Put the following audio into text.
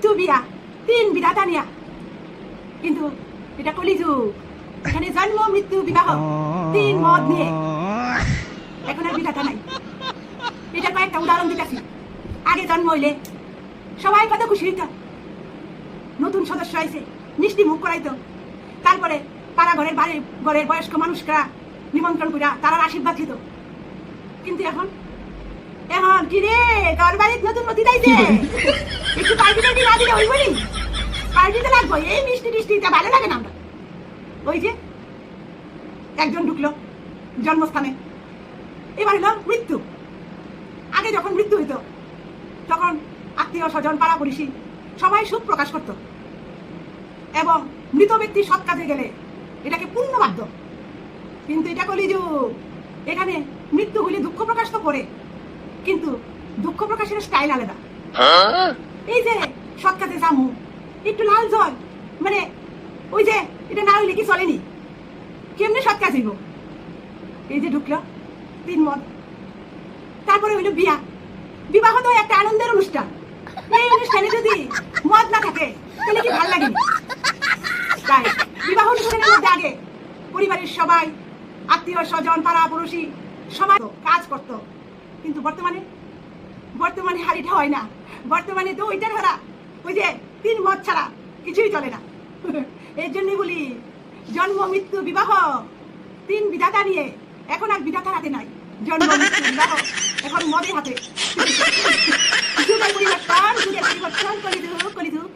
মৃত্যু বিয়া তিন বিধাতা নিয়া, কিন্তু এটা কলিযুগ, এখানে জন্ম মৃত্যু বিবাহ তিন মত নিয়ে এখন আর বিধাতা নাই। এটা কয়েকটা উদাহরণ দিতেছি। আগে জন্ম হইলে সবাই কত খুশি হইত, নতুন সদস্য আইছে মিষ্টি মুখ করাইতো, তারপরে পাড়া ঘরের বয়স্ক মানুষরা নিমন্ত্রণ কইরা তারা আশীর্বাদ দিত। কিন্তু এখন এখন কি রে, তোর বাড়ির নতুন মতি দাইছে, একটু পার্টি টার্টি না দিলে হইব নি? পার্টিতে লাগবো, এই মিষ্টি টিষ্টিটা ভালো লাগে না। আমরা ওই যে একজন ঢুকলো জন্মস্থানে, এবার হলো মৃত্যু। আগে যখন মৃত্যু হইতো তখন আত্মীয় স্বজন পাড়া পড়শি সবাই সুখ প্রকাশ করত, এবং মৃত ব্যক্তি সৎ কাজে গেলে এটাকে পুণ্য বাধ্য। কিন্তু এটা কলিযুগ, এখানে মৃত্যু হইলে দুঃখ প্রকাশ তো করে, কিন্তু দুঃখ প্রকাশের স্টাইল আলাদা। এই যে সৎ কাজে জামু একটু লাল জল, মানে ওই যে এটা না হইলে কি চলেনি, কেমনে সৎ কাজ হইব? এই যে ঢুকলো তিন মত, তারপরে হইলো বিয়া। বিবাহ তো একটা আনন্দের অনুষ্ঠান, এই অনুষ্ঠানে যদি মদ না থাকে তাহলে কি ভাল লাগে? তাই বিবাহ অনুষ্ঠানের মধ্যে আগে পরিবারের সবাই আত্মীয় স্বজন পাড়া পড়শি সবাই কাজ করত, কিন্তু বর্তমানে হারিটা হয় না। বর্তমানে তো ওইটা ধরা, ওই যে তিন মত ছাড়া কিছুই চলে না। এর জন্যই বলি জন্ম মৃত্যু বিবাহ তিন বিধাতা নিয়ে এখন আর বিধাতার হাতে নাই, জন্ম মৃত্যু বিবাহ এখন মদের হাতে। পরিবর্তন কলিযুগ।